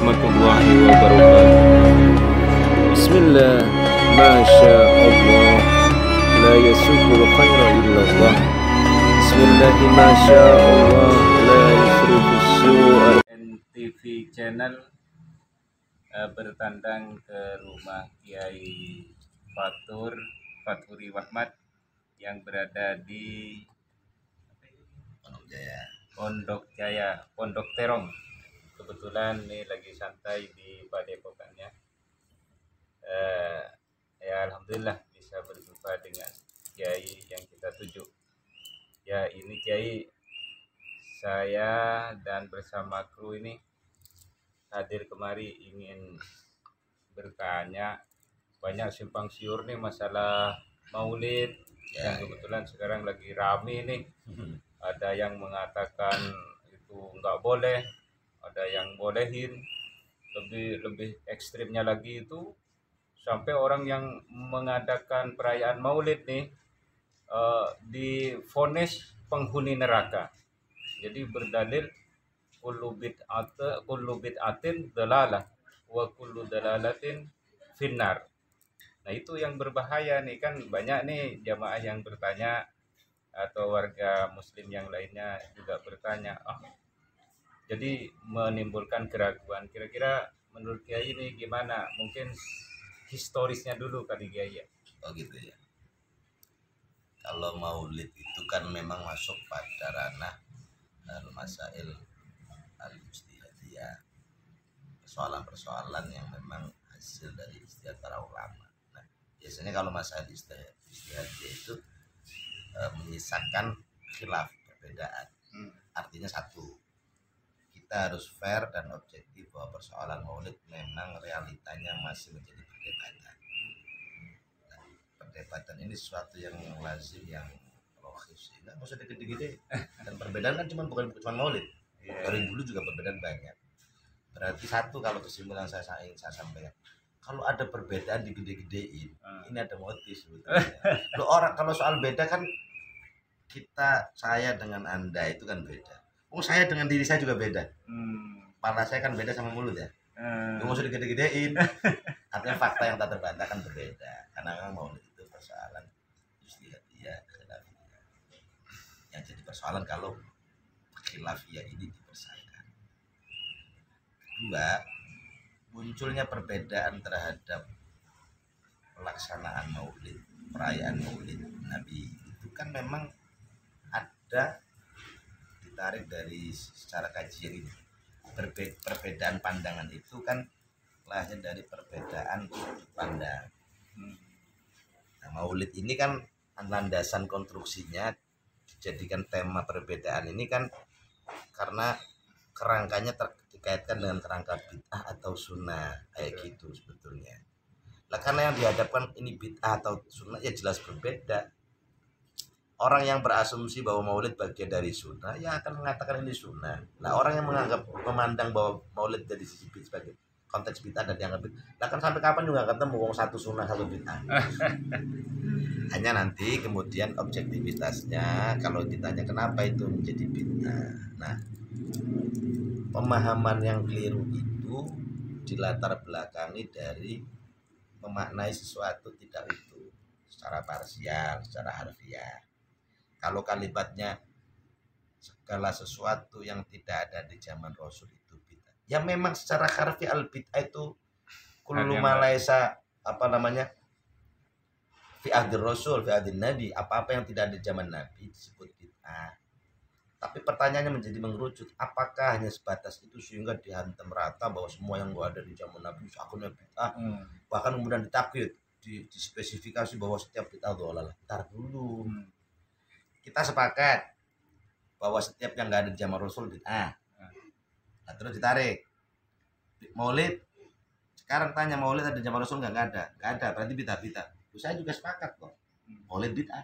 warahmatullahi wabarakatuh. Bismillah, Masya Allah, la yasukul khaira illallah. Bismillah, Masya Allah, la yusrifu su'a. NTV Channel bertandang ke rumah Kiai Faturi Wahmat yang berada di Pondok Jaya, Pondok Terong. Kebetulan nih lagi santai di padepokannya. Ya alhamdulillah bisa berjumpa dengan Kiai yang kita tuju. Ya ini Kiai, saya dan bersama kru ini hadir kemari ingin bertanya. Banyak simpang siur nih masalah maulid yang kebetulan sekarang lagi rame nih. Ada yang mengatakan itu nggak boleh, ada yang bolehin. Lebih ekstrimnya lagi itu sampai orang yang mengadakan perayaan maulid nih divonis penghuni neraka. Jadi berdalil kullu bid'atin dalalah wa kullu dalalatin finnar. Nah itu yang berbahaya nih, kan banyak nih jamaah yang bertanya atau warga muslim yang lainnya juga bertanya, jadi menimbulkan keraguan. Kira-kira menurut Kiai ini gimana? Mungkin historisnya dulu kali Kiai ya. Oh gitu ya. Kalau maulid itu kan memang masuk pada ranah al-masail al-ijtihadiyah, persoalan-persoalan yang memang hasil dari ijtihad para ulama. Nah, biasanya kalau masalah ijtihadiyah itu menyisakan khilaf, perbedaan. Artinya satu, kita harus fair dan objektif bahwa persoalan maulid memang realitanya masih menjadi perdebatan. Nah, perdebatan ini sesuatu yang lazim, yang logis, nggak usah gede-gede. Dan perbedaan kan bukan cuma maulid, dari dulu juga perbedaan banyak. Berarti satu, kalau kesimpulan saya sampaikan, kalau ada perbedaan digede-gedein, ini ada motif sebetulnya. Lo orang kalau soal beda kan saya dengan Anda itu kan beda. Saya dengan diri saya juga beda. Kepala saya kan beda sama mulut ya. Nggak usah digede-gedein. Artinya fakta yang tak terbantahkan berbeda. Karena memang maulid itu persoalan ijtihadiyah, khilafiyah. Yang jadi persoalan kalau khilafiyah ini dipersangka. Kedua, munculnya perbedaan terhadap pelaksanaan maulid, perayaan maulid Nabi itu kan memang ada ditarik dari secara kajian ini. Perbedaan pandangan itu kan lahir dari perbedaan pandang. Nah, maulid ini kan landasan konstruksinya dijadikan tema perbedaan ini kan karena kerangkanya dikaitkan dengan kerangka bid'ah atau sunnah, kayak gitu sebetulnya. Nah, karena yang dihadapkan ini bid'ah atau sunnah ya jelas berbeda. Orang yang berasumsi bahwa maulid bagian dari sunnah ya akan mengatakan ini sunnah. Nah, orang yang memandang bahwa maulid dari sisi sebagai konteks bid'ah dan dianggap bid'ah, nah kan sampai kapan juga ketemu satu sunnah satu bid'ah. Hanya nanti kemudian objektivitasnya kalau ditanya kenapa itu menjadi bid'ah. Nah, pemahaman yang keliru itu dilatar belakangi dari memaknai sesuatu tidak utuh, secara parsial, secara harfiah. Kalau kalimatnya segala sesuatu yang tidak ada di zaman Rasul itu bid'ah. Ya memang secara harfiah al-bid'ah itu kullu ma laisa fi ahdir Rasul, fi ahdir Nabi, apa-apa yang tidak ada di zaman Nabi disebut bid'ah. Tapi pertanyaannya menjadi mengerucut, apakah hanya sebatas itu sehingga dihantam rata bahwa semua yang ada di zaman Nabi akunnya bid'ah, bahkan kemudian ditakwid, dispesifikasi bahwa setiap bid'ah dhalalah. Ntar dulu. Kita sepakat bahwa setiap yang nggak ada di zaman Rasul bid'ah. Nah, terus ditarik maulid. Sekarang tanya maulid ada di zaman Rasul nggak ada, berarti bid'ah. Saya juga sepakat kok maulid bid'ah.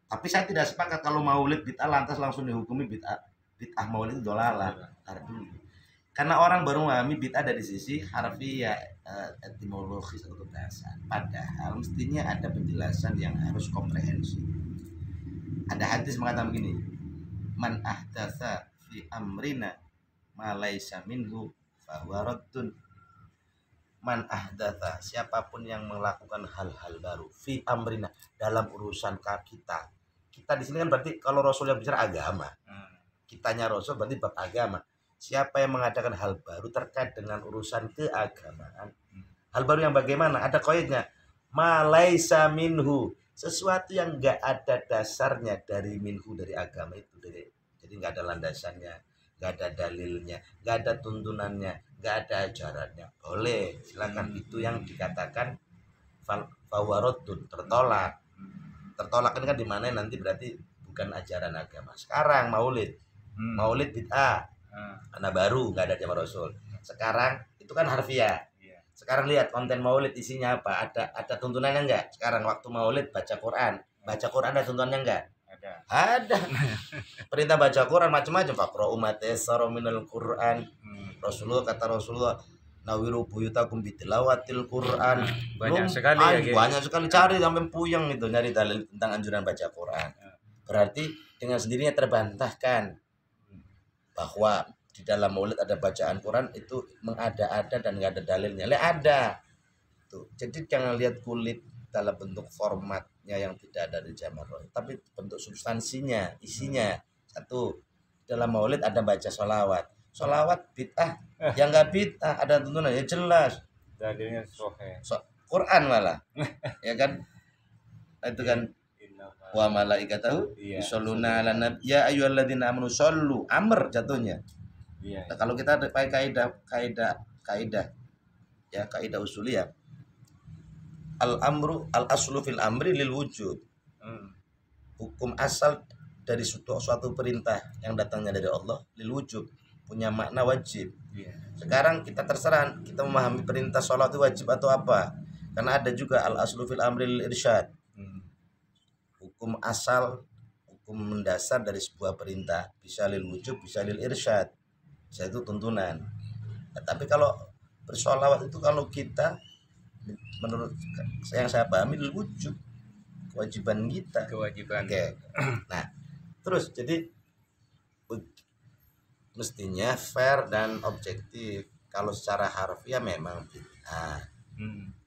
Tapi saya tidak sepakat kalau maulid bid'ah lantas langsung dihukumi bid'ah maulid itu dhalalah. Ntar dulu. Karena orang baru memahami bid'ah dari sisi harfiah, etimologis atau bahasa. Padahal mestinya ada penjelasan yang harus komprehensif. Ada hadis mengatakan begini, man ahdatsa fi amrina ma laisa minhu fahuwa raddun. Man ahdatha, siapapun yang melakukan hal-hal baru fi amrina, dalam urusan kita. Kita di sini kan berarti kalau Rasul yang bicara agama. Kitanya Rasul berarti bab agama. Siapa yang mengadakan hal baru terkait dengan urusan keagamaan. Hal baru yang bagaimana? Ada qaidnya. Ma laisa minhu, sesuatu yang enggak ada dasarnya dari minhu, dari agama itu, jadi enggak ada landasannya, enggak ada dalilnya, enggak ada tuntunannya, enggak ada ajarannya. Boleh, silakan. Itu yang dikatakan fawarodun, tertolak. Tertolak ini kan di mana nanti berarti bukan ajaran agama. Sekarang maulid bid'ah, karena baru nggak ada zaman Rasul. Sekarang itu kan harfiah. Sekarang lihat konten maulid isinya apa, ada tuntunannya enggak? Sekarang waktu maulid baca Quran ada tuntunannya enggak? Ada. Perintah baca Quran macam-macam. Faqra'u ma tayassara minal Quran. Kata Rasulullah, nawiru buyutakum bitilawatil Quran. Banyak sekali ya, banyak sekali, cari sampai puyeng itu nyari dalil tentang anjuran baca Quran. Berarti dengan sendirinya terbantahkan bahwa di dalam maulid ada bacaan Quran itu mengada-ada dan nggak ada dalilnya. Ada tuh. Jadi jangan lihat kulit dalam bentuk formatnya yang tidak ada di zaman Rasul, tapi bentuk substansinya, isinya. Satu, dalam maulid ada baca sholawat bid'ah, yang nggak bid'ah ada tuntunan ya jelas dalilnya sahih. Quran malah ya kan, itu kan wa malaikatahu yusholluna 'alan nabi ya ayyuhalladzina amanu shollu, amr jatuhnya. Nah, kalau kita ada pakai kaidah ya, kaidah usuliyah, al aslu fil amri lil wujud. Hukum asal dari suatu perintah yang datangnya dari Allah lil wujud, punya makna wajib. Sekarang kita terserah kita memahami perintah sholat itu wajib atau apa, karena ada juga al aslu fil amri lil irsyad. Hukum asal, hukum mendasar dari sebuah perintah bisa lil wujub, bisa lil irsyad, bisa itu tuntunan. Nah, tapi kalau bersolawat itu kalau kita, menurut yang saya pahami, lil wujub, kewajiban kita. Oke. Nah, terus jadi mestinya fair dan objektif. Kalau secara harfiah memang bid'ah,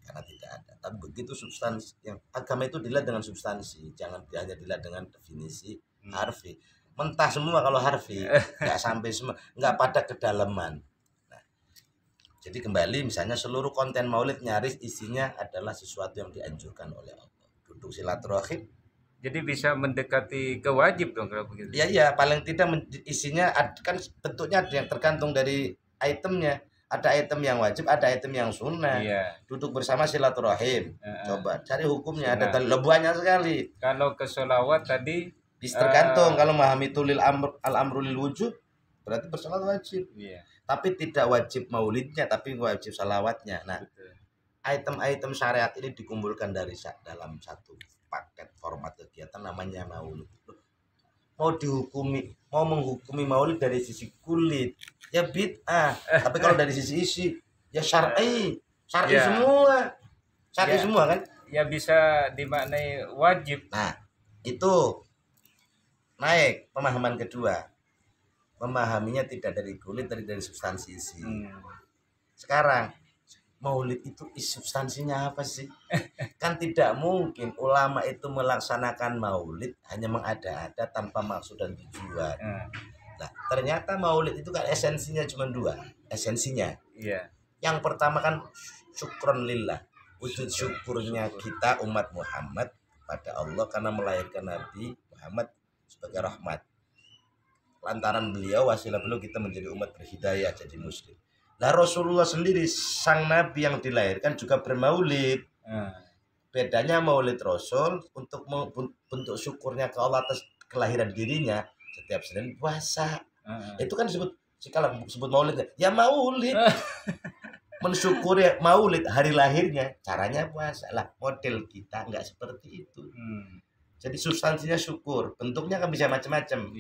karena tidak ada. Tapi begitu substansi, yang agama itu dilihat dengan substansi, jangan hanya dilihat dengan definisi harfi. Mentah semua kalau harfi, nggak sampai semua, nggak pada kedalaman. Nah, jadi kembali misalnya seluruh konten maulid nyaris isinya adalah sesuatu yang dianjurkan oleh Allah. Duduk silaturahim. Jadi bisa mendekati kewajib dong kalau begitu. Iya, paling tidak isinya kan bentuknya ada yang tergantung dari itemnya. Ada item yang wajib, ada item yang sunnah. Duduk bersama silaturahim. Coba cari hukumnya, sunnah. Ada banyak sekali. Kalau ke sholawat tadi tergantung, kalau memahami tulil al-amru lil wujud berarti bersolat wajib. Tapi tidak wajib maulidnya, tapi wajib salawatnya. Nah, item-item syariat ini dikumpulkan dari dalam satu paket format kegiatan namanya maulid. Mau menghukumi maulid dari sisi kulit ya bid'ah, tapi kalau dari sisi isi ya syar'i semua, semua kan ya bisa dimaknai wajib. Nah, itu naik pemahaman kedua, memahaminya tidak dari kulit, dari substansi isi. Sekarang maulid itu substansinya apa sih? Kan tidak mungkin ulama itu melaksanakan maulid hanya mengada-ada tanpa maksud dan tujuan. Nah, ternyata maulid itu kan esensinya cuma dua. Esensinya. Yang pertama kan syukron lillah. Wujud syukurnya kita umat Muhammad pada Allah karena melahirkan Nabi Muhammad sebagai rahmat. Lantaran beliau, wasilah beliau, kita menjadi umat berhidayah, jadi muslim. Lah Rasulullah sendiri sang Nabi yang dilahirkan juga bermaulid. Bedanya maulid Rasul untuk bentuk syukurnya ke Allah atas kelahiran dirinya setiap Senin puasa. Itu kan disebut maulid. Ya maulid. Mensyukuri maulid hari lahirnya, caranya puasa. Lah model kita nggak seperti itu. Jadi substansinya syukur, bentuknya kan bisa macam-macam.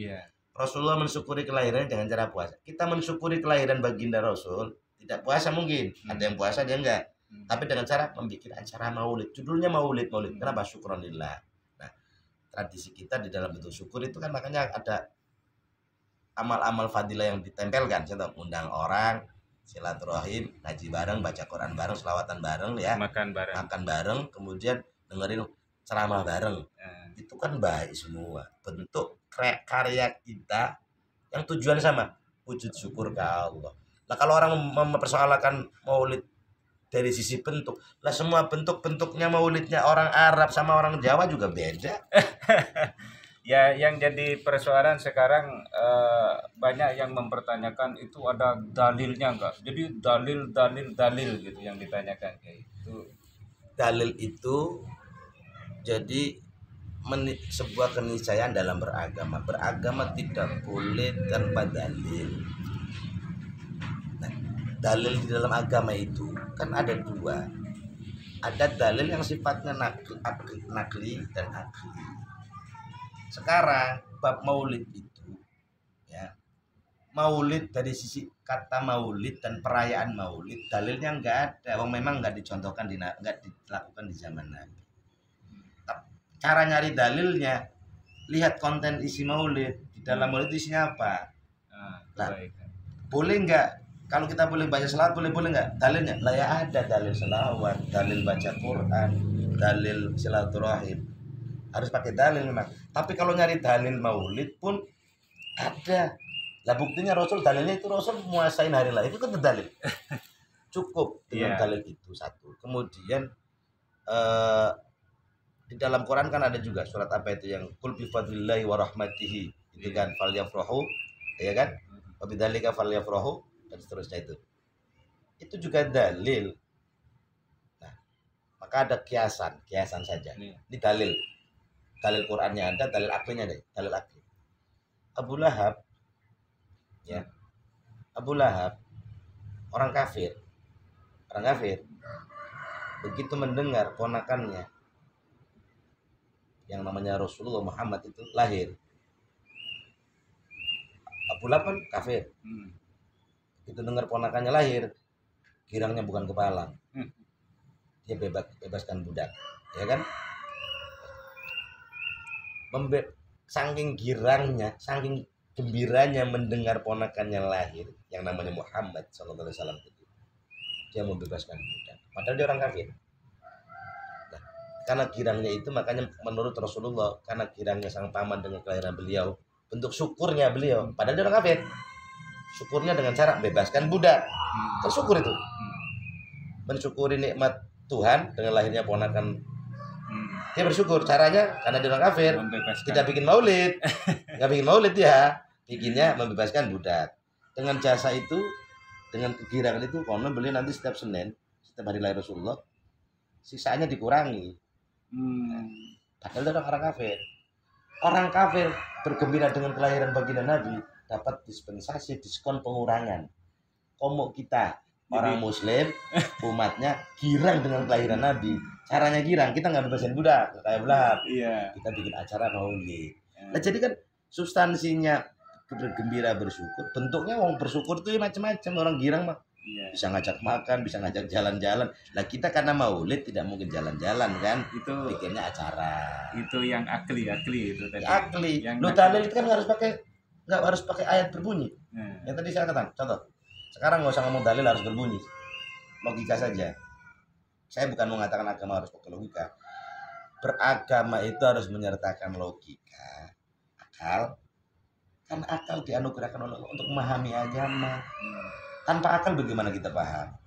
Rasulullah mensyukuri kelahirannya dengan cara puasa. Kita mensyukuri kelahiran baginda Rasul, tidak puasa mungkin. Ada yang puasa, ada yang enggak. Tapi dengan cara membuat acara maulid. Judulnya maulid. Kenapa? Syukronillah. Nah, tradisi kita di dalam bentuk syukur itu kan makanya ada amal-amal fadilah yang ditempelkan. Contoh, undang orang, silaturahim, ngaji bareng, baca Quran bareng, selawatan bareng ya, Makan bareng. makan bareng, kemudian dengerin ceramah bareng. Nah, Itu kan baik semua. Bentuk karya kita yang tujuan sama, wujud syukur ke Allah. Nah kalau orang mempersoalkan maulid dari sisi bentuk, lah semua bentuk-bentuknya maulidnya orang Arab sama orang Jawa juga beda. ya yang jadi persoalan sekarang banyak yang mempertanyakan itu ada dalilnya enggak. Jadi dalil gitu yang ditanyakan kayak itu. Dalil itu jadi sebuah keniscayaan dalam beragama. Beragama tidak boleh tanpa dalil. Nah, dalil di dalam agama itu kan ada dua. Ada dalil yang sifatnya nakli dan akli. Sekarang bab maulid itu ya, maulid dari sisi kata maulid dan perayaan maulid dalilnya nggak ada. Memang nggak dicontohkan, nggak dilakukan di zaman Nabi. Cara nyari dalilnya, lihat konten isi maulid. Di dalam maulid isinya apa? Nah, boleh nggak kalau kita boleh baca selawat, boleh nggak dalilnya? Lah ya ada dalil selawat, dalil baca Quran, dalil silaturahim, harus pakai dalil memang. Tapi kalau nyari dalil maulid pun ada. Lah buktinya Rasul, dalilnya itu Rasul muasain hari lahir, itu kan dalil. Cukup dengan dalil itu satu. Kemudian di dalam Quran kan ada juga surat apa itu yang qul bi fadlillahi wa rahmatihi, itu kan falyafrahu, ya kan? Wa bidzalika falyafrahu dan seterusnya itu. Itu juga dalil. Nah, maka ada kiasan saja. Ini dalil. Dalil Qurannya ada, dalil aklinya ada, dalil akli. Abu Lahab ya. Abu Lahab orang kafir. Begitu mendengar ponakannya yang namanya Rasulullah Muhammad itu lahir, Abu Lahab kan kafir. Begitu dengar ponakannya lahir, girangnya bukan kepalang. Dia bebaskan budak, ya kan? Saking girangnya, saking gembiranya mendengar ponakannya lahir yang namanya Muhammad sallallahu alaihi wasallam itu, dia membebaskan budak padahal dia orang kafir. Nah, karena girangnya itu, makanya menurut Rasulullah, karena girangnya sang paman dengan kelahiran beliau, bentuk syukurnya beliau, padahal dia orang kafir, syukurnya dengan cara bebaskan budak. Tersyukur itu, mensyukuri nikmat Tuhan dengan lahirnya ponakan. Dia bersyukur, caranya karena dia orang kafir, tidak bikin maulid, nggak bikin maulid dia, bikinnya membebaskan budak. Dengan jasa itu, dengan kegirangan itu, konon beliau nanti setiap Senin, setiap hari lahir Rasulullah, sisanya dikurangi. Padahal dia orang kafir. Orang kafir bergembira dengan kelahiran baginda Nabi, dapat dispensasi, diskon pengurangan. Komuk kita orang Muslim, umatnya girang dengan kelahiran Nabi. Caranya girang, kita nggak bebasin budak kayak belak. Kita bikin acara maulid. Nah, jadi kan substansinya bergembira, bersyukur. Bentuknya orang bersyukur itu macam-macam. Orang girang mah bisa ngajak makan, bisa ngajak jalan-jalan. Lah kita karena maulid tidak mungkin jalan-jalan kan? Itu bikinnya acara. Itu yang akli itu tadi. Akli. Lo dalil itu kan nggak harus pakai ayat berbunyi. Yang tadi saya katakan, contoh. Sekarang nggak usah ngomong dalil harus berbunyi, logika saja. Saya bukan mengatakan agama harus pakai logika. Beragama itu harus menyertakan logika, akal. Kan akal dianugerahkan oleh Allah untuk memahami agama. Tanpa akal bagaimana kita paham?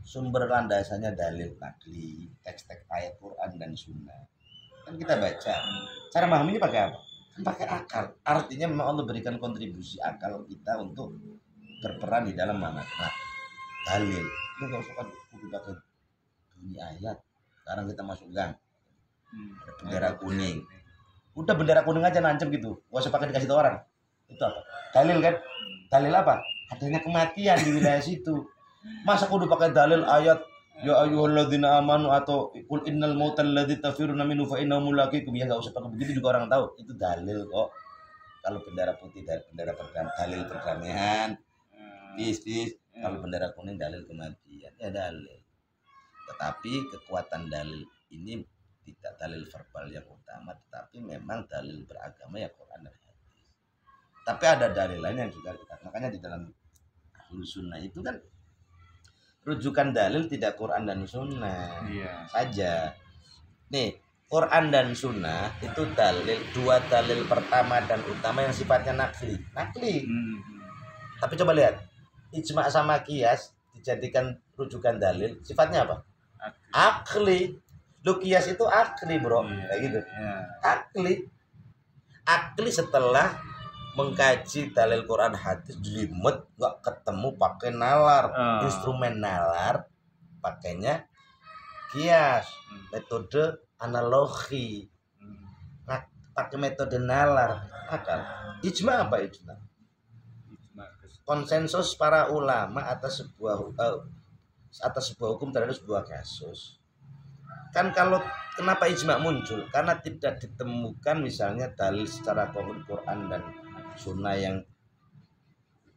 Sumber landasannya dalil nakli, teks-teks ayat Quran dan Sunnah. Kan kita baca. Cara memahaminya pakai apa? Kan pakai akal. Artinya memang Allah berikan kontribusi akal kita untuk berperan di dalam mana? Nah, dalil. Lu nggak usah pakai bunyi ayat. Sekarang kita masuk gang. Ada bendera kuning. Udah bendera kuning aja nancep gitu. Gak usah pakai dikasih tahu orang. Itu apa? Dalil kan? Dalil apa? Adanya kematian di wilayah situ. Masa kudu pakai dalil ayat ya ayyuhalladzina amanu atau qul innal mautal ladzi tafiruna minhu fa innahu mulaqikum. Ya enggak usah pakai begitu juga orang tahu. Itu dalil kok. Kalau bendera putih dari bendera dalil perdamaian. Bis. Kalau bendera kuning dalil kematian. Ya dalil. Tetapi kekuatan dalil ini tidak dalil verbal yang utama, tetapi memang dalil beragama ya Quran dan hadis. Tapi ada dalil lain yang juga kita, makanya di dalam Ahlus Sunnah itu kan rujukan dalil tidak Quran dan Sunnah Iya. saja. Nih, Quran dan Sunnah itu dua dalil pertama dan utama yang sifatnya nakli. Tapi coba lihat, ijma sama kias dijadikan rujukan dalil, sifatnya apa? Akli. Lu kias itu akli, bro. Iya. Kayak gitu. Iya. Akli setelah mengkaji dalil Quran hadis jelimet nggak ketemu pakai nalar, instrumen nalar, pakainya kias, metode analogi, pakai metode nalar. Akal. Ijma apa ijma? Konsensus para ulama atas sebuah hukum terhadap sebuah kasus. Kan kalau kenapa ijma muncul? Karena tidak ditemukan misalnya dalil secara konkret Quran dan Sunnah yang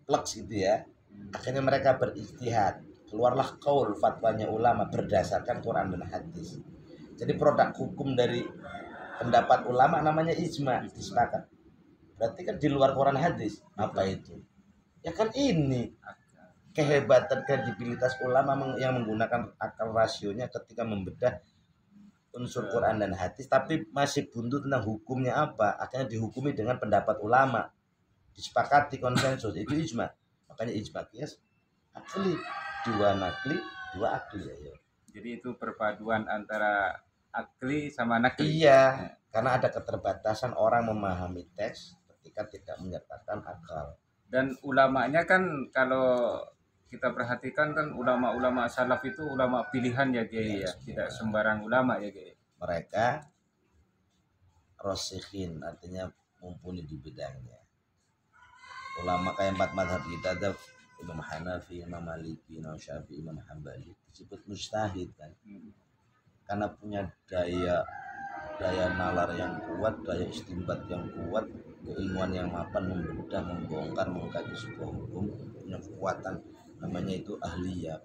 pleks gitu ya. Akhirnya mereka berijtihad. Keluarlah qaul fatwanya ulama berdasarkan Quran dan hadis. Jadi produk hukum dari pendapat ulama namanya ijma, disepakati. Berarti kan di luar Quran hadis. Apa itu? Ya kan ini kehebatan kredibilitas ulama yang menggunakan akal rasionya ketika membedah unsur Quran dan hadis, tapi masih buntu tentang hukumnya apa, akhirnya dihukumi dengan pendapat ulama, disepakati konsensus, itu ijma. Makanya ijma kias akli, dua nakli, dua akli ya. Jadi itu perpaduan antara akli sama nakli. Iya, karena ada keterbatasan orang memahami teks ketika tidak menyertakan akal. Dan ulamanya kan kalau kita perhatikan kan ulama-ulama salaf itu ulama pilihan ya Kiai ya, tidak sembarang ulama ya Kiai. Mereka rosikhin, artinya mumpuni di bidangnya. Ulama kayak 4 mazhab kita ada Imam Hanafi, Imam Maliki, Imam Syafi'i, Imam Hambali disebut mujtahid kan. Karena punya daya nalar yang kuat, daya istinbat yang kuat, keilmuan yang mapan membedah, membongkar, mengkaji sebuah hukum, punya kekuatan, namanya itu ahli ya,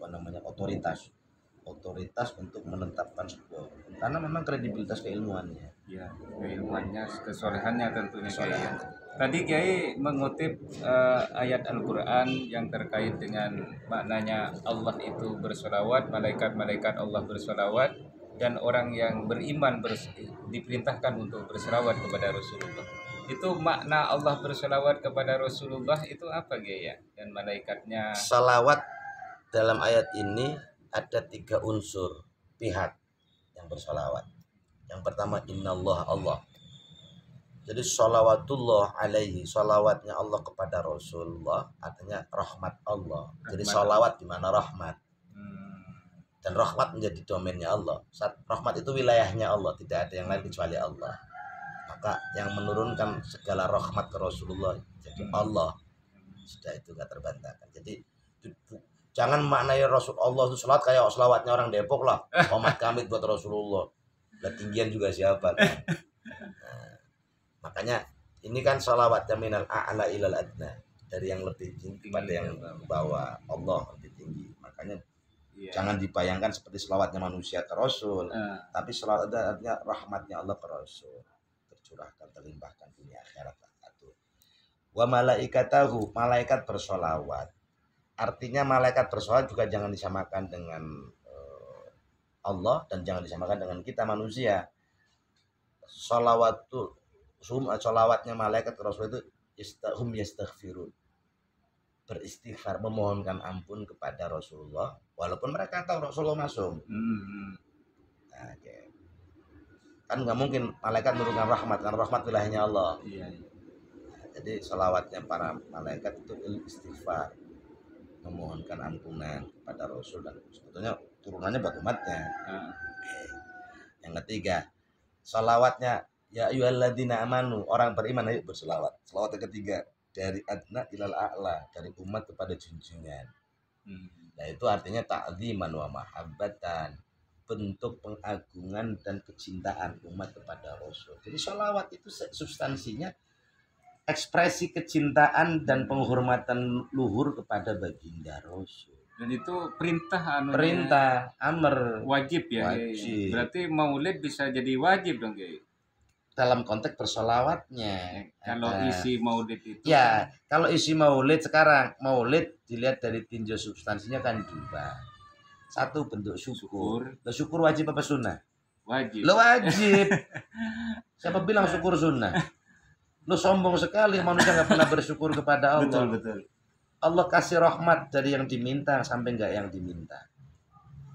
otoritas untuk menetapkan sebuah hukum, karena memang kredibilitas keilmuannya. Ya, keilmuannya, kesolehannya tentunya Kiai. Tadi Kiai mengutip ayat Al-Quran yang terkait dengan maknanya Allah itu bersolawat, malaikat-malaikat Allah bersolawat, dan orang yang beriman diperintahkan untuk bersolawat kepada Rasulullah. Itu makna Allah bersolawat kepada Rasulullah itu apa Kiai ya? Dan malaikatnya. Salawat dalam ayat ini ada 3 unsur pihak yang bersolawat. Yang pertama innallah, Allah. Jadi sholawatullah alaihi, sholawatnya Allah kepada Rasulullah artinya rahmat Allah. Jadi sholawat di mana rahmat. Dan rahmat menjadi domainnya Allah. Saat rahmat itu wilayahnya Allah, tidak ada yang lain kecuali Allah. Maka yang menurunkan segala rahmat ke Rasulullah jadi Allah. Sudah itu gak terbantahkan. Jadi jangan maknai Rasulullah itu sholat kayak sholawatnya orang Depok lah. Qomat kamit buat Rasulullah. Ketinggian juga siapa kan? Nah, makanya ini kan sholawatnya minal a'la ilal adna, dari yang lebih tinggi pada yang bawah. Allah lebih tinggi. Makanya jangan dibayangkan seperti sholawatnya manusia ke Rasul, tapi sholawatnya artinya rahmatnya Allah ke Rasul, tercurahkan, terlimpahkan dunia akhirat. Wa malaikatahu, malaikat bersolawat. Artinya malaikat bersolawat juga jangan disamakan dengan Allah dan jangan disamakan dengan kita manusia. Sholawatnya malaikat ke Rasul itu hum yastaghfirun, beristighfar, memohonkan ampun kepada Rasulullah walaupun mereka tahu Rasulullah masuk. Nah, kan nggak mungkin malaikat menurunkan rahmat, karena rahmat wilayahnya Allah. Nah, jadi sholawatnya para malaikat itu istighfar, memohonkan ampunan kepada Rasul, dan sebetulnya turunannya buat umatnya. Yang ketiga, sholawatnya ya ayyuhalladzina amanu, orang beriman ayo bersolawat. Sholawat yang ketiga, dari adna ilal a'la, dari umat kepada junjungan. Nah itu artinya ta'ziman wa mahabbatan, bentuk pengagungan dan kecintaan umat kepada Rasul. Jadi sholawat itu substansinya ekspresi kecintaan dan penghormatan luhur kepada baginda Rasul. Dan itu perintah amr, wajib ya. Wajib. Berarti maulid bisa jadi wajib dong Kiai. dalam konteks bersolawatnya. Kalau isi maulid itu Ya, kalau isi maulid sekarang, maulid dilihat dari tinjau substansinya kan dua. Satu bentuk syukur. Lo syukur wajib apa sunnah? wajib. Lo wajib. Siapa bilang syukur sunnah? Lo sombong sekali, manusia nggak pernah bersyukur kepada Allah. Betul. Allah kasih rahmat dari yang diminta sampai nggak yang diminta.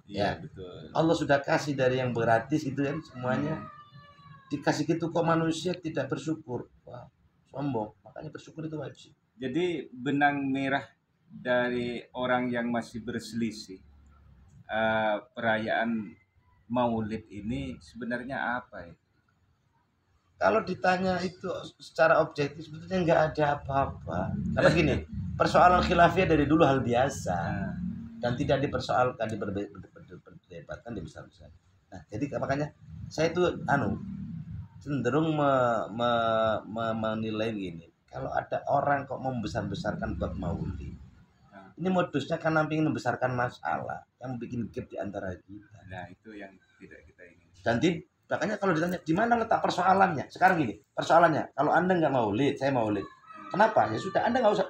Iya, Ya. betul. Allah sudah kasih dari yang gratis itu kan semuanya. Dikasih gitu kok manusia tidak bersyukur. Wah, sombong. Makanya bersyukur itu wajib. Jadi benang merah dari orang yang masih berselisih perayaan Maulid ini sebenarnya apa ya? Kalau ditanya itu secara objektif sebetulnya nggak ada apa-apa. Karena gini, persoalan khilafiyah dari dulu hal biasa dan tidak dipersoalkan, diperdebatkan, dibesar-besar. Nah, jadi makanya saya itu cenderung menilai gini. Kalau ada orang kok membesar-besarkan bab maulid, ini modusnya karena ingin membesarkan masalah yang bikin gap di antara kita. Nah, itu yang tidak kita ingin. Dan makanya kalau ditanya di mana letak persoalannya, sekarang gini, persoalannya kalau Anda nggak maulid, saya maulid. Kenapa? Ya sudah, Anda nggak usah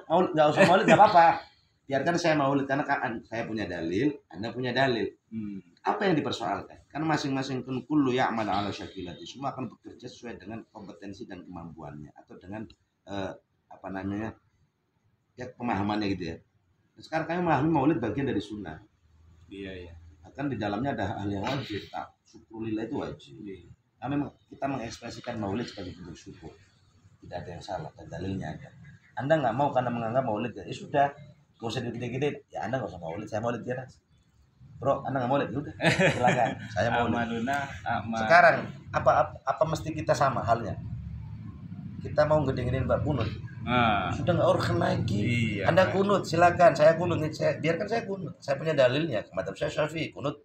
maulid, nggak apa-apa. Biarkan saya maulid karena saya punya dalil, Anda punya dalil. Apa yang dipersoalkan? Karena masing-masing kullu ya'mal 'ala syakilati, semua akan bekerja sesuai dengan kompetensi dan kemampuannya atau dengan ya pemahamannya gitu ya. Nah, sekarang kami memahami maulid bagian dari sunnah. Iya. Kan di dalamnya ada hal yang wajib, tak syukurillah itu wajib. Kami kita mengekspresikan maulid sebagai bentuk syukur. Tidak ada yang salah dan dalilnya ada. Anda nggak mau karena menganggap maulid ya sudah, nggak usah gede-gede. Ya Anda nggak usah maulid, saya maulid ya. Bro, Anda nggak maulid, ya udah, silakan. Saya maulid. Sekarang apa mesti kita sama halnya? Kita mau gede-gedein bab kunut. Sudah nggak urgen lagi. Iya, Anda kunut, silakan. Saya kunut, biarkan saya kunut. Saya punya dalilnya. Madhab saya Syafi'i, kunut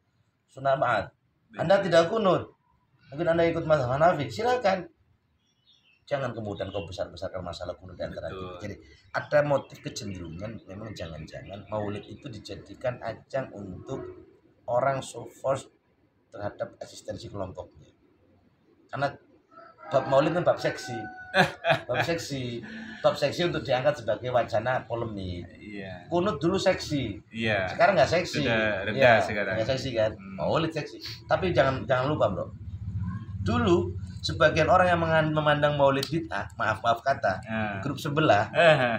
sunnah ma'ad. Anda tidak kunut, mungkin Anda ikut mazhab Hanafi, silakan. Jangan kemudian kau besar-besarkan masalah kunut di antara kita. Jadi ada motif kecenderungan memang jangan-jangan maulid itu dijadikan ajang untuk orang so force terhadap eksistensi kelompoknya. Karena bab maulid kan bab seksi. Bab seksi untuk diangkat sebagai wacana polemik. Iya. Kunut dulu seksi. Iya. Sekarang nggak seksi. Sudah reda sekarang. Nggak seksi kan? Maulid seksi. Tapi jangan lupa, Bro. Dulu sebagian orang yang memandang maulid bid'ah, maaf kata, grup sebelah,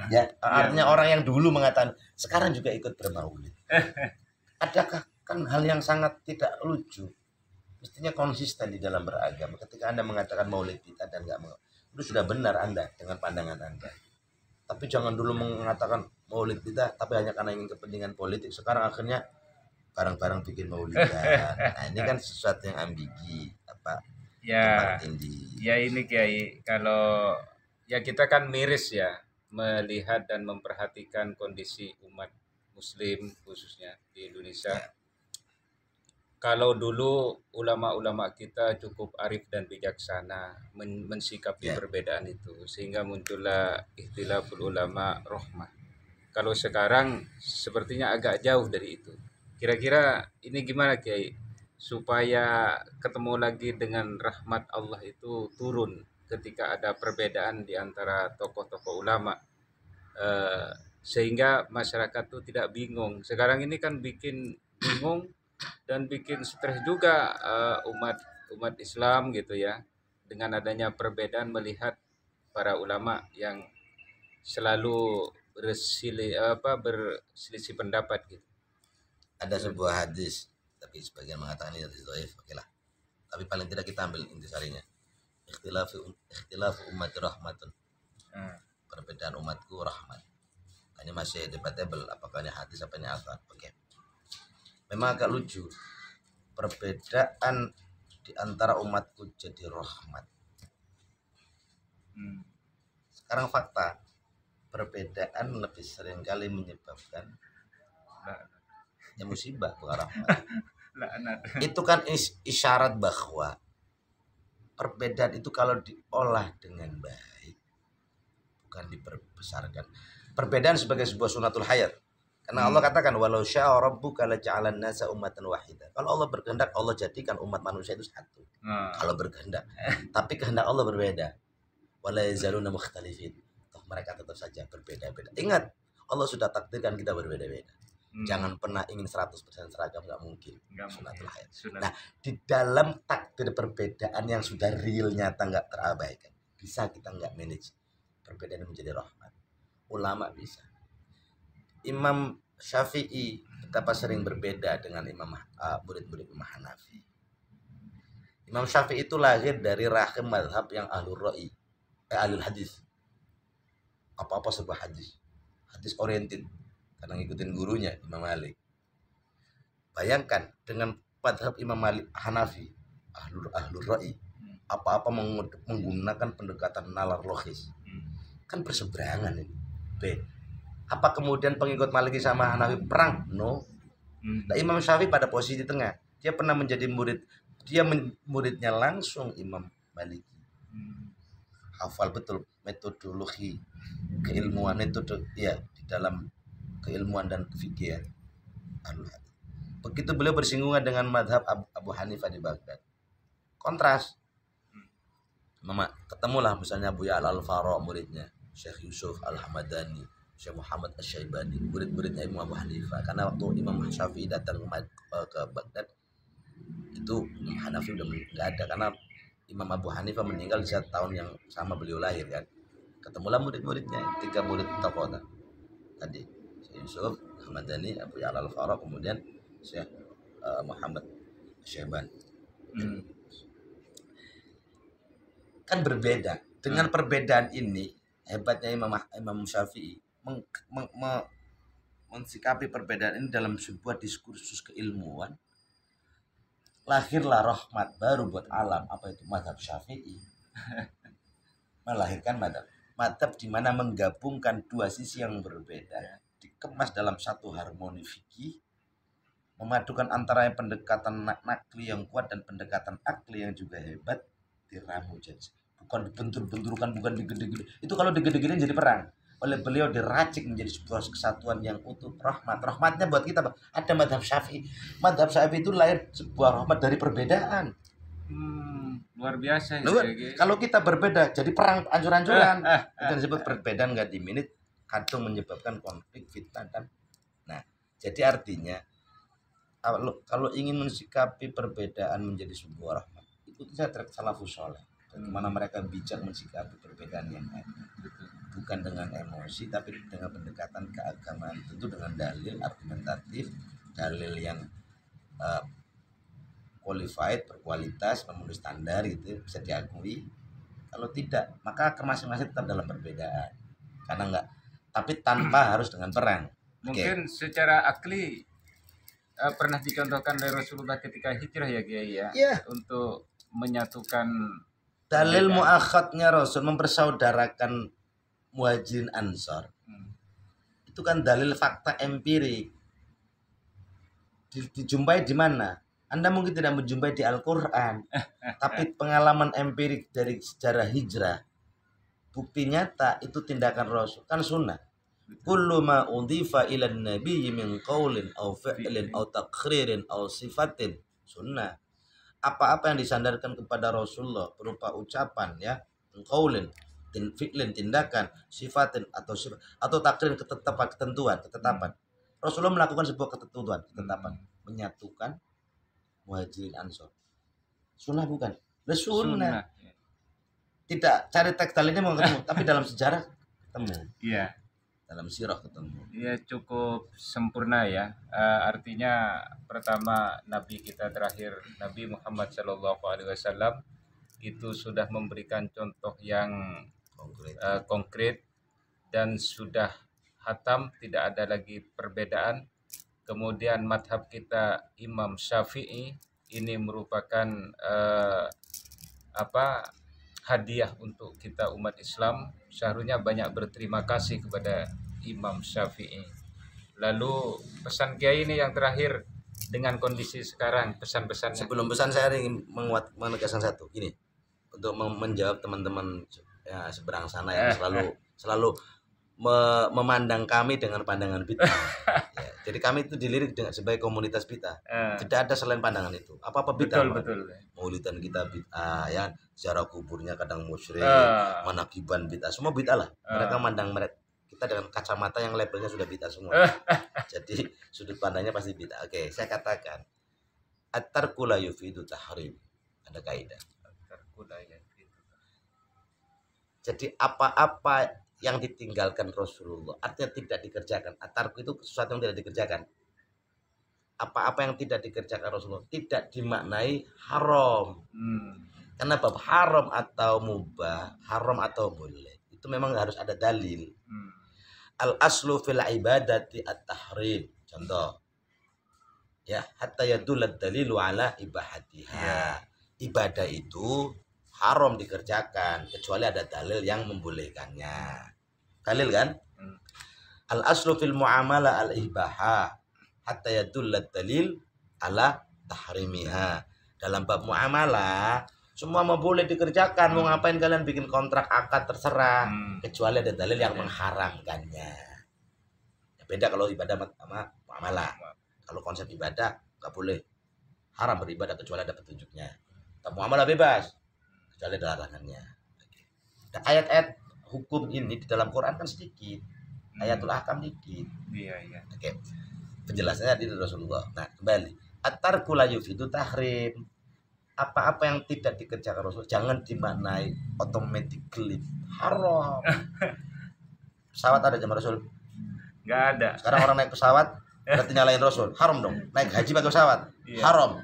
ya artinya orang yang dulu mengatakan sekarang juga ikut bermaulid. Adakah kan hal yang sangat tidak lucu? Mestinya konsisten di dalam beragama. Ketika Anda mengatakan maulid bid'ah dan nggak mau, itu sudah benar Anda dengan pandangan Anda. Tapi jangan dulu mengatakan maulid bid'ah tapi hanya karena ingin kepentingan politik. Sekarang akhirnya bareng-bareng bikin maulidan. Nah, ini kan sesuatu yang ambigi Ya ini Kiai, kalau ya kita kan miris ya melihat dan memperhatikan kondisi umat muslim khususnya di Indonesia. Kalau dulu ulama-ulama kita cukup arif dan bijaksana mensikapi perbedaan itu sehingga muncullah ikhtilaful ulama rahmah. Kalau sekarang sepertinya agak jauh dari itu. Kira-kira ini gimana Kiai supaya ketemu lagi dengan rahmat Allah itu turun ketika ada perbedaan di antara tokoh-tokoh ulama, sehingga masyarakat tuh tidak bingung. Sekarang ini kan bikin bingung dan bikin stres juga umat Islam gitu ya, dengan adanya perbedaan melihat para ulama yang selalu berselisih pendapat gitu. Ada sebuah hadis, tapi sebagian mengatakan ini hadis dhaif, oke lah. Tapi paling tidak kita ambil intisarinya. Ikhtilafu ummati rahmatun. Perbedaan umatku rahmat. Ini masih debatable apakah ini hadis apa ini athar. Oke. Memang agak lucu. Perbedaan di antara umatku jadi rahmat. Sekarang fakta, perbedaan lebih sering kali menyebabkan musibah bukan rahmat. Itu kan isyarat bahwa perbedaan itu kalau diolah dengan baik bukan diperbesarkan. Perbedaan sebagai sebuah sunatul hayat. Karena Allah katakan walau syaa rabbuka laja'alan nasa ummatan wahida. Kalau Allah berkehendak, Allah jadikan umat manusia itu satu. Kalau berkehendak. Tapi kehendak Allah berbeda. Wala yazaluna mukhtalifin. Toh mereka tetap saja berbeda-beda. Ingat, Allah sudah takdirkan kita berbeda-beda. Jangan pernah ingin 100% seragam, nggak mungkin. Sunatul hayat. Nah, di dalam takdir perbedaan yang sudah real nyata nggak terabaikan, bisa kita nggak manage perbedaan menjadi rahmat. Ulama bisa. Imam Syafi'i betapa sering berbeda dengan murid-murid Imam Hanafi. Imam Syafi'i itu lahir dari rahim mazhab yang ahlul ra'i, ahlul hadis. Apa-apa sebuah hadis oriented, karena ngikutin gurunya Imam Malik. Bayangkan dengan mazhab Imam Malik Hanafi, ahlul ra'i, apa-apa menggunakan pendekatan nalar logis. Kan berseberangan ini. Apa kemudian pengikut Maliki sama Hanafi perang? No. Nah, Imam Syafi'i pada posisi tengah. Dia pernah menjadi muridnya langsung Imam Maliki. Hafal betul metodologi keilmuan itu ya di dalam keilmuan dan fikih ya. Begitu beliau bersinggungan dengan madhab Abu Hanifah di Baghdad. Kontras. Ketemulah misalnya Abu Ya'la Al-Fara muridnya, Syekh Yusuf Al-Hamadani, Syekh Muhammad Asy-Syaibani, murid-muridnya Imam Abu Hanifah. Karena waktu Imam Syafi'i datang ke Baghdad, itu Imam Hanafi udah nggak ada, karena Imam Abu Hanifah meninggal di saat tahun yang sama beliau lahir kan. Ketemulah murid-muridnya, 3 murid tokoh tadi, Syekh Yusuf Al-Hamadani, Abu Ya'la Al-Fara, kemudian Syekh Muhammad Asy-Syaibani. Kan berbeda. Dengan perbedaan ini, hebatnya Imam Syafi'i mensikapi perbedaan ini dalam sebuah diskursus keilmuan. Lahirlah rahmat baru buat alam. Apa itu? Mazhab Syafi'i. Melahirkan mazhab di mana menggabungkan dua sisi yang berbeda, dikemas dalam satu harmoni fikih, memadukan antara pendekatan nakli yang kuat dan pendekatan akli yang juga hebat, diramu jadi. Bukan bentur-benturkan, bukan digede-gede. Itu kalau digede-gedein jadi perang. Oleh beliau diracik menjadi sebuah kesatuan yang utuh, rahmat. Rahmatnya buat kita, ada mazhab Syafi'i. Mazhab Syafi'i itu lahir sebuah rahmat dari perbedaan. Luar biasa. Kalau kita berbeda jadi perang ancur-ancuran. Itu disebut perbedaan nggak diminit, kadang menyebabkan konflik, fitnah dan. Nah, jadi artinya kalau ingin mensikapi perbedaan menjadi sebuah rahmat, ikuti saja salafus saleh. Bagaimana mereka bijak mensikapi perbedaan yang ada, bukan dengan emosi tapi dengan pendekatan keagamaan, tentu dengan dalil argumentatif, dalil yang qualified, berkualitas, memenuhi standar gitu, bisa diakui. Kalau tidak, maka masing-masing tetap dalam perbedaan, karena enggak, tapi tanpa harus dengan perang. Mungkin secara akli pernah dicontohkan dari Rasulullah ketika hijrah ya Kiai ya, untuk menyatukan. Dalil muakhadnya Rasul mempersaudarakan Muhajirin Ansor. Itu kan dalil fakta empirik. Dijumpai di mana? Anda mungkin tidak menjumpai di Al-Qur'an, tapi pengalaman empirik dari sejarah hijrah, bukti nyata itu tindakan Rasul, kan sunnah. Kullu ma udhifa ila an-nabiyyi min qaulin aw fi'lin aw taqririn aw sifatin sunnah. Apa-apa yang disandarkan kepada Rasulullah berupa ucapan ya, qaulin, fi'lin tindakan, sifatin atau takrin ketetapan. Rasulullah melakukan sebuah ketetapan, menyatukan Muhajirin Ansor. Sunnah bukan? Sunnah. Tidak cari teks dalilnya mau ketemu, tapi dalam sejarah ketemu. Iya. Dalam sirah ketemu. Iya, cukup sempurna ya. Artinya pertama Nabi kita terakhir, Nabi Muhammad SAW itu sudah memberikan contoh yang konkret dan sudah hatam, tidak ada lagi perbedaan. Kemudian madhab kita Imam Syafi'i ini merupakan hadiah untuk kita umat Islam. Seharusnya banyak berterima kasih kepada Imam Syafi'i. Lalu pesan Kiai ini yang terakhir dengan kondisi sekarang, pesan-pesannya. Sebelum pesan saya ingin menegaskan satu ini untuk menjawab teman-teman ya seberang sana yang selalu memandang kami dengan pandangan bid'ah. Ya, jadi kami itu dilirik dengan sebagai komunitas bid'ah. Tidak ada selain pandangan itu. Apa-apa bid'ah. Betul. Maulidan kita bid'ah, ya, ziarah kuburnya kadang musyrik, manakiban bid'ah, semua bid'ah lah. Mereka mandang kita dengan kacamata yang labelnya sudah bid'ah semua. Jadi sudut pandangnya pasti bid'ah. Oke, saya katakan at-tarku la yufidu tahrim. Ada kaidah. Jadi apa-apa yang ditinggalkan Rasulullah artinya tidak dikerjakan. At-tarku itu sesuatu yang tidak dikerjakan. Apa-apa yang tidak dikerjakan Rasulullah tidak dimaknai haram. Karena bab haram atau mubah, haram atau boleh, itu memang harus ada dalil. Al aslu fil ibadati at-tahrim. Contoh. Ya, hatta yadulad dalilu ala ibahatiha. Ibadah itu haram dikerjakan kecuali ada dalil yang membolehkannya. Dalil kan? Al aslu fil muamalah al ibaha hatta yadulad dalil ala tahrimiha. Dalam bab muamalah semua mau boleh dikerjakan. Mau ngapain kalian bikin kontrak akad terserah kecuali ada dalil yang mengharamkannya. Ya, beda kalau ibadah sama muamalah. Kalau konsep ibadah nggak boleh, haram beribadah kecuali ada petunjuknya. Tapi muamalah bebas kecuali ada larangannya. Dan ayat-ayat hukum ini di dalam Quran kan sedikit, ayatul ahkam dikit. Iya. Oke, penjelasannya di Rasulullah. Nah, kembali, at-tarku la yufidu tahrim. Apa-apa yang tidak dikerjakan Rasul jangan dimaknai automatically haram. Pesawat ada zaman Rasul? Nggak ada. Sekarang orang naik pesawat berarti nyalain Rasul, haram dong. Naik haji pakai pesawat, haram.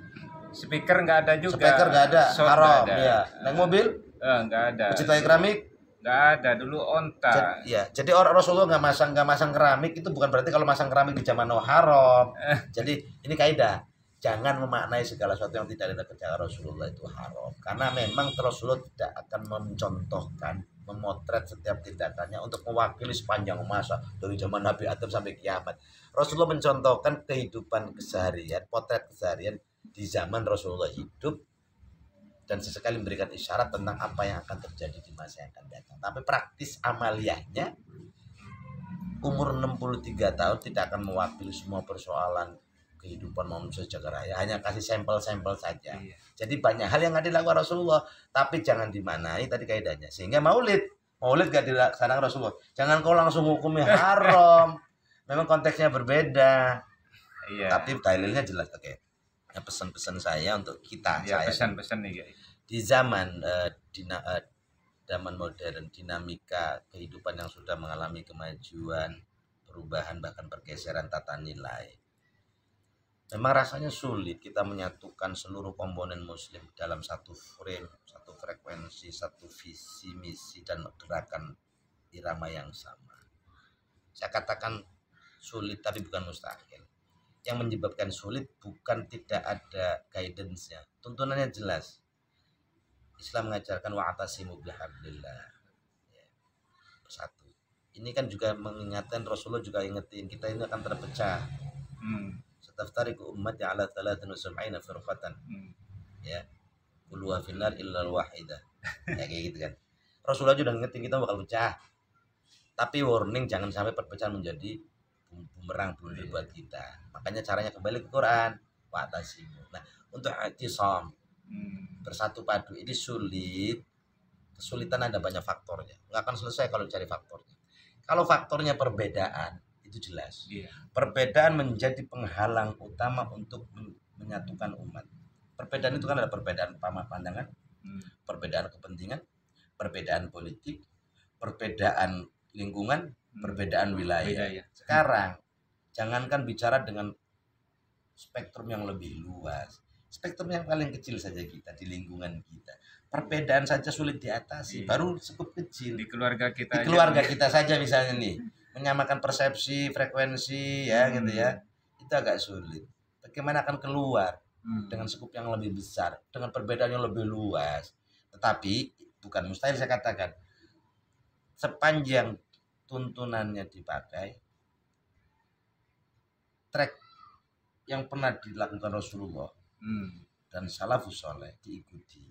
Speaker nggak ada juga. Speaker nggak ada, haram. Ya. Naik mobil? Nggak ada. Pecinta keramik? Nggak ada. Dulu onta. Jadi orang Rasulullah nggak masang keramik itu bukan berarti kalau masang keramik di zaman now haram. Jadi ini kaidah. Jangan memaknai segala sesuatu yang tidak dikerjakan Rasulullah itu haram. Karena memang Rasulullah tidak akan mencontohkan, memotret setiap tindakannya untuk mewakili sepanjang masa dari zaman Nabi Adam sampai kiamat. Rasulullah mencontohkan kehidupan keseharian, potret keseharian di zaman Rasulullah hidup dan sesekali memberikan isyarat tentang apa yang akan terjadi di masa yang akan datang. Tapi praktis amaliyahnya umur 63 tahun tidak akan mewakili semua persoalan kehidupan manusia jagat raya, hanya kasih sampel-sampel saja. Jadi banyak hal yang nggak dilakukan Rasulullah, tapi jangan dimanai tadi kaidahnya. Sehingga maulid gak dilaksanakan Rasulullah. Jangan kau langsung hukumnya haram. Memang konteksnya berbeda. Iya. Tapi dalilnya jelas. Oke. Ya, pesan-pesan saya untuk kita. Ya, pesan-pesan nih guys. Di zaman zaman modern, dinamika kehidupan yang sudah mengalami kemajuan, perubahan bahkan pergeseran tata nilai. Memang rasanya sulit kita menyatukan seluruh komponen muslim dalam satu frame, satu frekuensi, satu visi, misi, dan gerakan irama yang sama. Saya katakan sulit tapi bukan mustahil. Yang menyebabkan sulit bukan tidak ada guidance-nya. Tuntunannya jelas. Islam mengajarkan wa'tasimu bihablillah. Ya, bersatu. Ini kan juga mengingatkan, Rasulullah juga ingetin kita ini akan terpecah. Taftariku ummati ala 73 firqatan. Ya. Kulluha finnar illa al-wahidah. Ya kayak gitu kan. Rasulullah juga ngingetin kita bakal pecah. Tapi warning jangan sampai perpecahan menjadi bumerang blunder buat kita. Makanya caranya kembali ke Quran. Wa'tasimu. Nah, untuk i'tisam bersatu padu ini sulit. Kesulitan ada banyak faktornya. Nggak akan selesai kalau cari faktornya. Kalau faktornya perbedaan itu jelas. Perbedaan menjadi penghalang utama untuk menyatukan umat. Perbedaan itu kan ada perbedaan pandangan, perbedaan kepentingan, perbedaan politik, perbedaan lingkungan, perbedaan wilayah. Sekarang jangankan bicara dengan spektrum yang lebih luas, spektrum yang paling kecil saja kita di lingkungan kita. Perbedaan saja sulit diatasi, baru cukup kecil. Di keluarga kita. Di keluarga kita saja misalnya nih. Menyamakan persepsi, frekuensi ya gitu ya. Itu agak sulit. Bagaimana akan keluar dengan skup yang lebih besar, dengan perbedaan yang lebih luas. Tetapi bukan mustahil saya katakan. Sepanjang tuntunannya dipakai, track yang pernah dilakukan Rasulullah dan salafus saleh diikuti.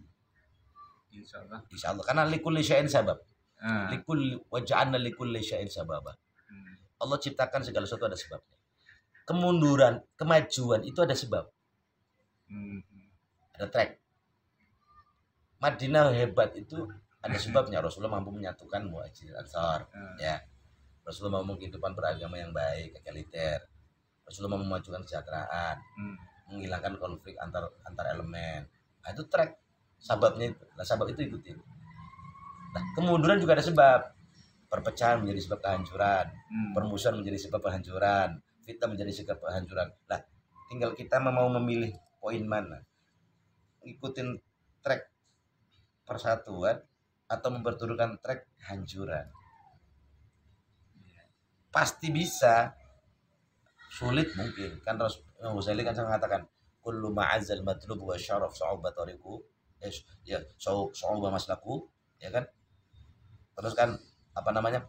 Insya Allah. Karena likulli syai'in sabab. Waja'alna likulli syai'in sababa. Hmm. Allah ciptakan segala sesuatu ada sebabnya. Kemunduran, kemajuan itu ada sebab. Ada track. Madinah hebat itu ada sebabnya. Rasulullah mampu menyatukan Muhajirin Ansar, ya. Rasulullah mau kehidupan beragama yang baik, egaliter. Rasulullah mau memajukan kesejahteraan, menghilangkan konflik antar elemen. Nah, itu track sebabnya itu. Nah, sebab itu ikutin. Nah, kemunduran juga ada sebab. Perpecahan menjadi sebab kehancuran, permusuhan menjadi sebab kehancuran, fitnah menjadi sebab kehancuran. Nah, tinggal kita mau memilih poin mana. Ikutin track persatuan atau memperturutkan track hancuran. Pasti bisa. Sulit mungkin. Kan Rasulullah Ghazali kan mengatakan kullu ma'azzal matlub wa syaraf sa'uba tariku. Ya, sa'uba maslaku, ya kan? Terus kan apa namanya?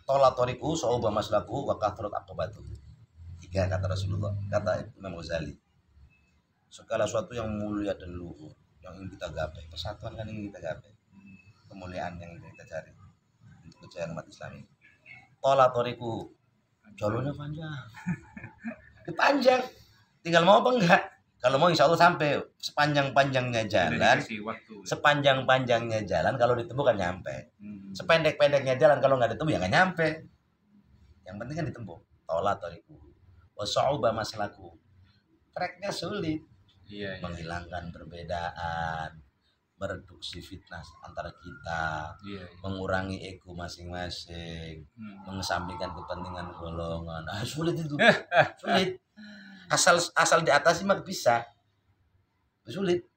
Tola toriku sa'uba maslaku wa kathrat aqobatu. 3 kata Rasulullah, kata Imam Ghazali. Segala sesuatu yang mulia dan luhur yang ingin kita gapai, persatuan kan ingin kita gapai, kemuliaan yang ingin kita cari untuk kejayaan umat Islam ini. Tola toriku, jalurnya panjang, tinggal mau apa enggak. Kalau mau insya Allah sampai. Sepanjang-panjangnya jalan kalau ditempuh kan nyampe. Sependek-pendeknya jalan kalau nggak ditempuh ya nggak nyampe. Yang penting kan ditempuh. Tola toriku wasauba maslaku, tracknya sulit. Menghilangkan perbedaan, mereduksi fitnah antara kita, mengurangi ego masing-masing, mengesampingkan kepentingan golongan. Sulit itu. Sulit. Asal diatasi mah bisa. Sulit,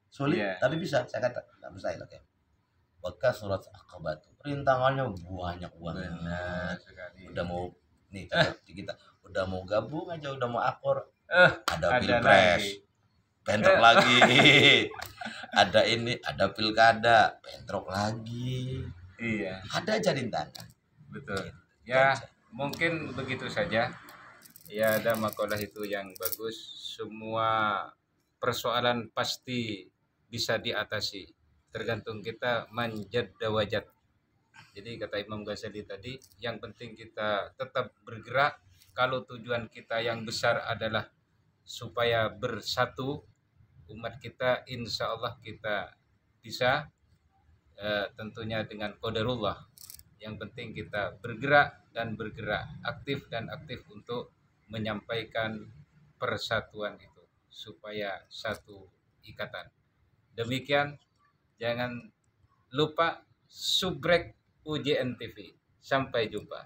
tapi bisa. Saya kata nggak mustahil. Oke. Maka surat Aqabah rintangannya banyak banget. Udah mau nih kita udah mau gabung aja, udah mau akor, ada pilpres, bentrok lagi. Ada ini, ada pilkada, bentrok lagi. Iya. Ada aja rintangan. Betul. Ya, mungkin begitu saja. Ya, ada makalah itu yang bagus. Semua persoalan pasti bisa diatasi. Tergantung kita manjad dawajat. Jadi kata Imam Ghazali tadi, yang penting kita tetap bergerak. Kalau tujuan kita yang besar adalah supaya bersatu umat kita, insya Allah kita bisa, tentunya dengan qadarullah. Yang penting kita bergerak aktif untuk menyampaikan persatuan itu supaya satu ikatan. Demikian, jangan lupa subrek UJN TV. Sampai jumpa.